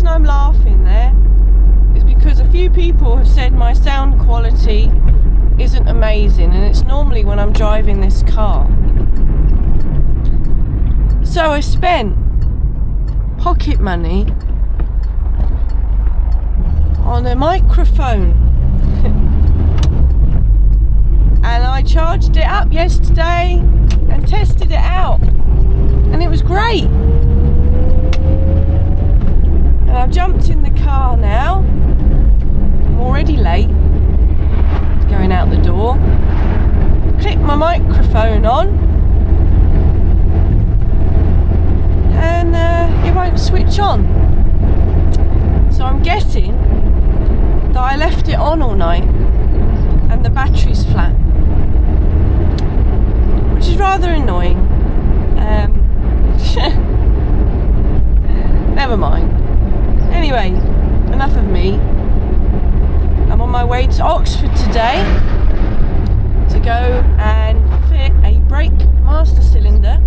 reason I'm laughing there is because a few people have said my sound quality isn't amazing, and it's normally when I'm driving this car. So I spent pocket money on a microphone and I charged it up yesterday and tested it out, and it was great. And I've jumped in the car now. I'm already late. Going out the door. Click my microphone on, and it won't switch on. So I'm guessing that I left it on all night and the battery's flat, which is rather annoying. Never mind. Anyway, enough of me. I'm on my way to Oxford today to go and fit a brake master cylinder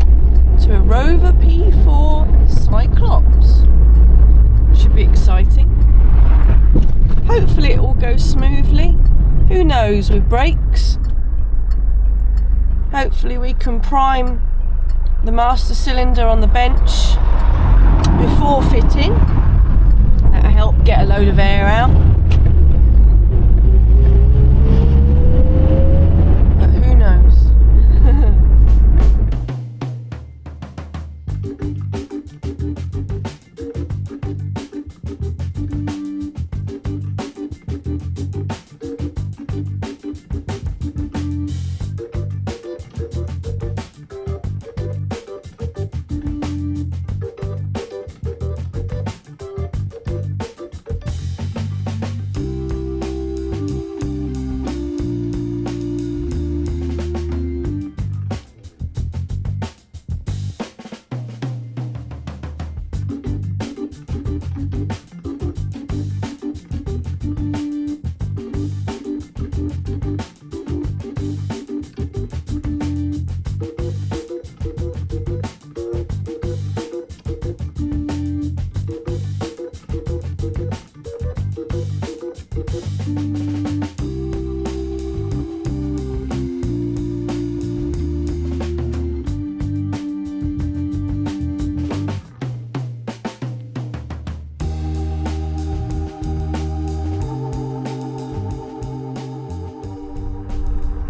to a Rover P4 Cyclops. Should be exciting. Hopefully it all goes smoothly. Who knows with brakes? Hopefully we can prime the master cylinder on the bench before fitting. That'll help get a load of air out. But who knows?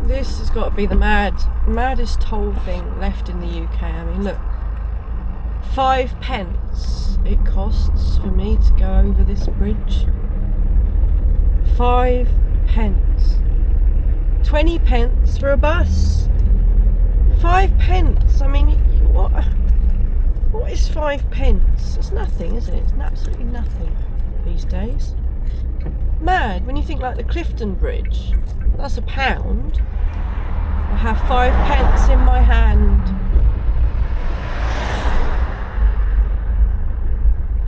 This has got to be the maddest toll thing left in the UK. I mean, look, 5 pence it costs for me to go over this bridge. 5 pence. 20 pence for a bus. 5 pence. I mean, what is 5 pence? It's nothing, is it? It's absolutely nothing these days. Mad when you think like the Clifton Bridge. That's £1. I have 5 pence in my hand.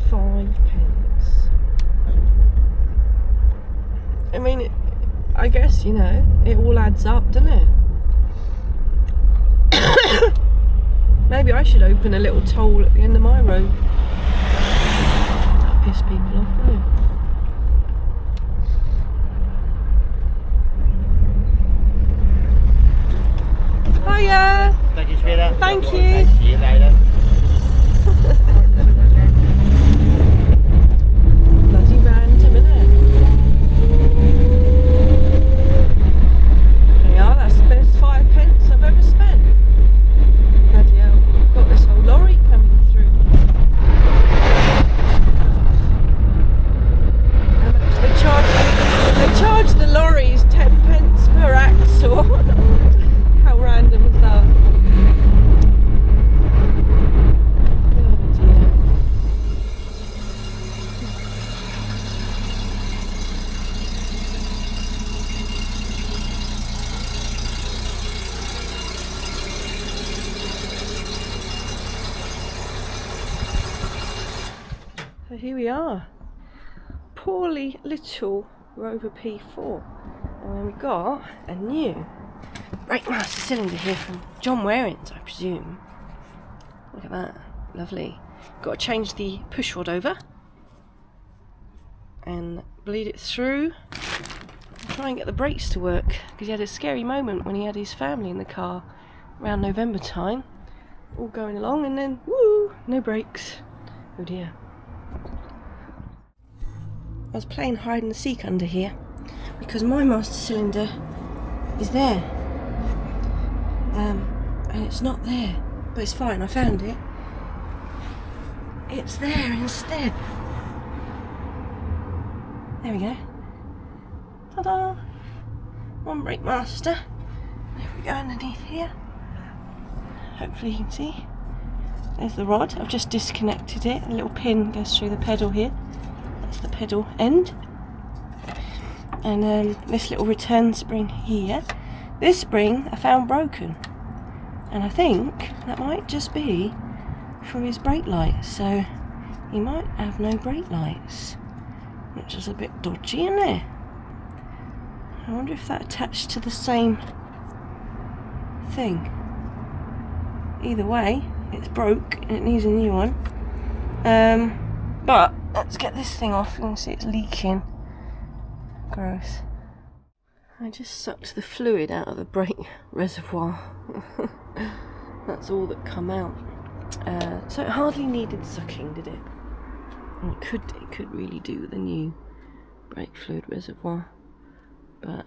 5 pence. I mean, I guess, you know, it all adds up, doesn't it? Maybe I should open a little toll at the end of my road. That'll piss people off, wouldn't it? Hiya! Thank you, sweetheart. Thank you. See you later. Bloody random, innit? Yeah, that's the best 5 pence I've ever spent. Bloody hell, got this whole lorry coming through. How much they charge? They charge the lorries 10 pence per axle. How random is that? Oh dear. So here we are. Poorly little Rover P4. And then we got a new brake master cylinder here from John Warehams, I presume. Look at that, lovely. Got to change the push rod over. and bleed it through and try and get the brakes to work, because he had a scary moment when he had his family in the car around November time, all going along, and then woo, no brakes. Oh dear. I was playing hide and seek under here because my master cylinder is there, and it's not there, but it's fine, I found it. It's there instead. There we go. Ta-da! One brake master. There we go, underneath here. Hopefully you can see. There's the rod. I've just disconnected it. A little pin goes through the pedal here. That's the pedal end. And this little return spring here. This spring I found broken. And I think that might just be for his brake lights. So he might have no brake lights, which is a bit dodgy, isn't it? I wonder if that attached to the same thing. Either way, it's broke and it needs a new one. But let's get this thing off. You can see it's leaking. Gross. I just sucked the fluid out of the brake reservoir. That's all that come out. So it hardly needed sucking, did it? And it could really do with a new brake fluid reservoir, but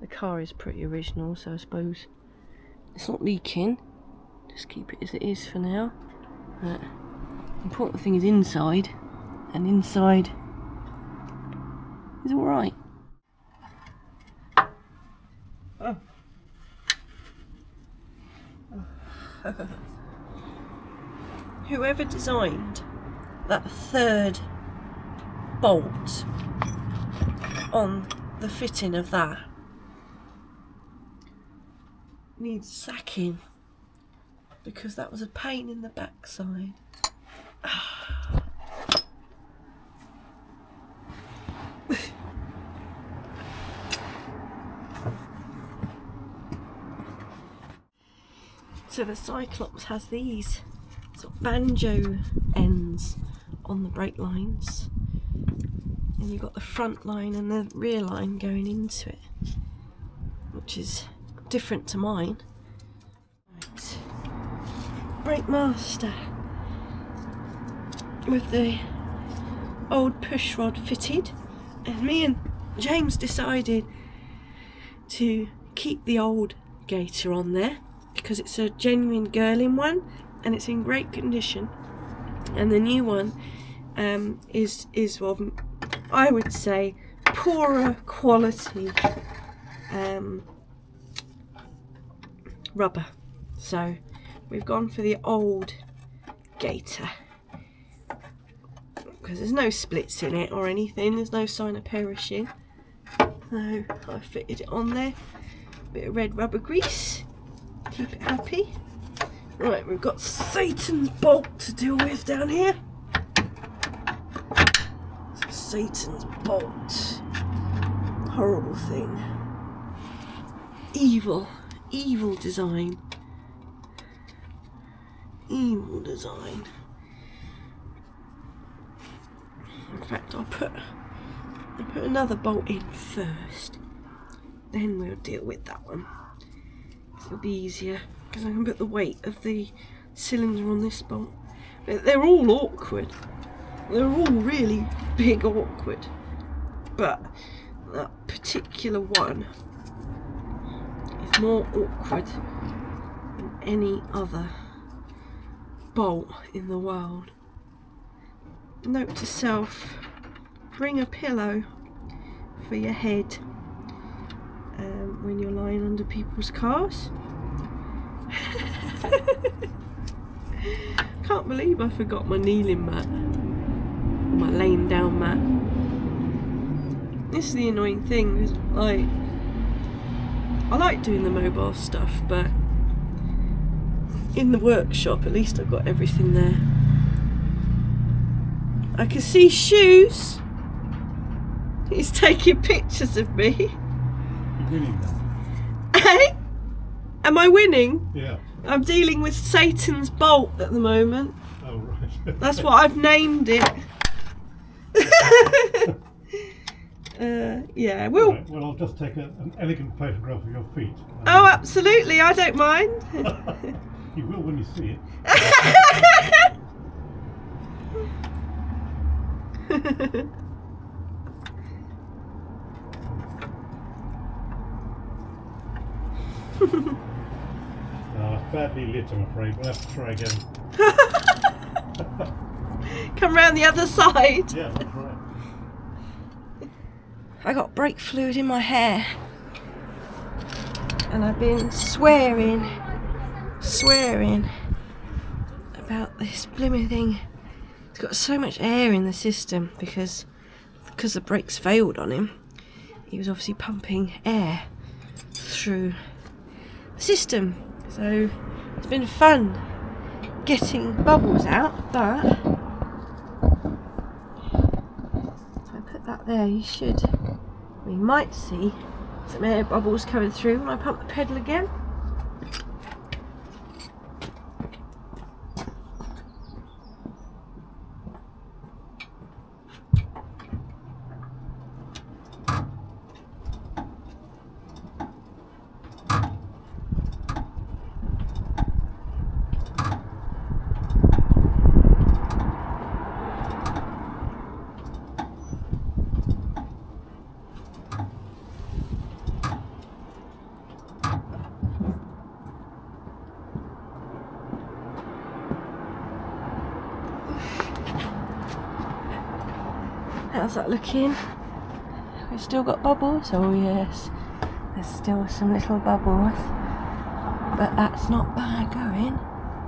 the car is pretty original, so I suppose it's not leaking. Just keep it as it is for now. But the important thing is inside, and inside is all right. Oh. Whoever designed that third bolt on the fitting of that needs sacking, because that was a pain in the backside. So the Cyclops has these sort of banjo ends on the brake lines, and you've got the front line and the rear line going into it, which is different to mine. Right. Brake master with the old push rod fitted, and me and James decided to keep the old gator on there because it's a genuine Girling one and it's in great condition, and the new one is of, I would say, poorer quality rubber. So we've gone for the old gator because there's no splits in it or anything, there's no sign of perishing. So I fitted it on there, bit of red rubber grease, keep it happy. Right, we've got Satan's bolt to deal with down here. Satan's bolt. Horrible thing. Evil design. Evil design. In fact, I'll put another bolt in first. Then we'll deal with that one. It'll be easier because I can put the weight of the cylinder on this bolt. They're all awkward. They're all really big awkward. But that particular one is more awkward than any other bolt in the world. Note to self, bring a pillow for your head when you're lying under people's cars. Can't believe I forgot my kneeling mat, my laying down mat. This is the annoying thing, is I like doing the mobile stuff, but in the workshop at least I've got everything there. I can see shoes. He's taking pictures of me. You're winning now. Hey? Am I winning? Yeah. I'm dealing with Satan's bolt at the moment. Oh, right. That's what I've named it. Yeah, we'll. Right, well, I'll just take an elegant photograph of your feet. Oh, absolutely! I don't mind. You will when you see it. Badly lit, I'm afraid. We'll have to try again. Come round the other side. Yeah, that's right. I got brake fluid in my hair, and I've been swearing about this blooming thing. It's got so much air in the system because the brakes failed on him. He was obviously pumping air through the system. So it's been fun getting bubbles out, but if I put that there, we might see some air bubbles coming through when I pump the pedal again. How's that looking? We've still got bubbles? Oh yes, there's still some little bubbles, but that's not bad going.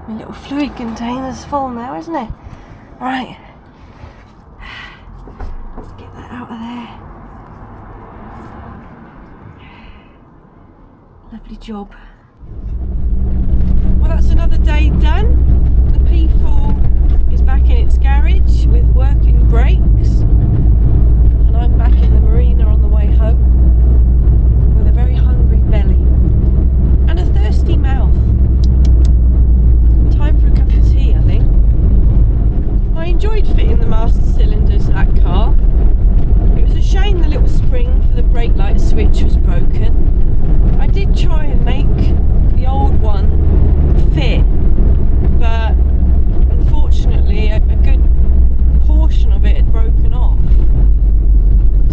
My little fluid container's full now, isn't it? Right, let's get that out of there. Lovely job. Well, that's another day done. The P4 is back in its garage with working brakes. And I'm back in the marina on the way home with a very hungry belly and a thirsty mouth. Time for a cup of tea, I think. I enjoyed fitting the master cylinders to that car. It was a shame the little spring for the brake light switch was broken. I did try and make the old one fit, but unfortunately a good portion of it had broken off.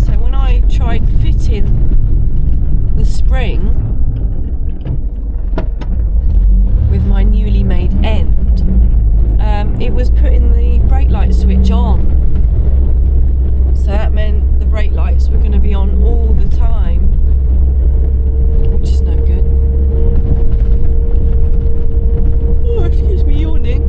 So when I tried fitting the spring with my newly made end, it was putting the brake light switch on. So that meant the brake lights were going to be on all the time, which is no good. Oh, excuse me, yawning.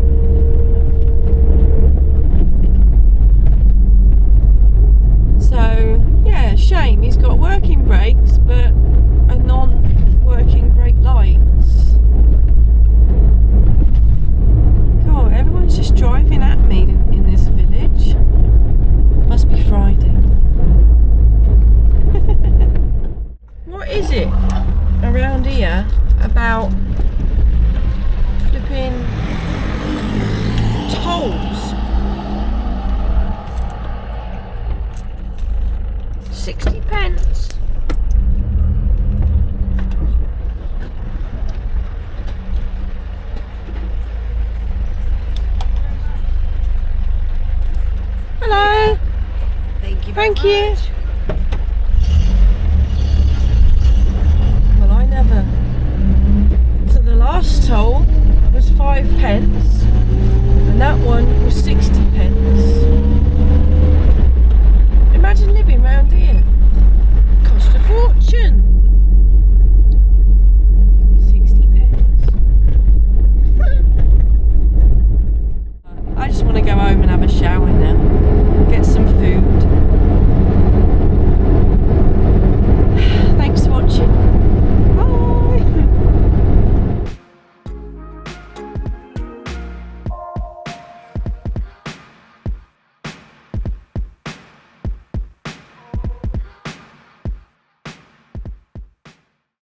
So, yeah, shame. He's got working brakes, but a non-working brake lights. God, everyone's just driving at me in this village. Must be Friday. What is it around here about flipping tolls? 60 pence. Hello. Thank you. Well, I never. So the last toll was 5 pence, and that one was 60 pence. Imagine living round here. Cost a fortune. 60 pence. I just want to go home and have a shower now. Get some food.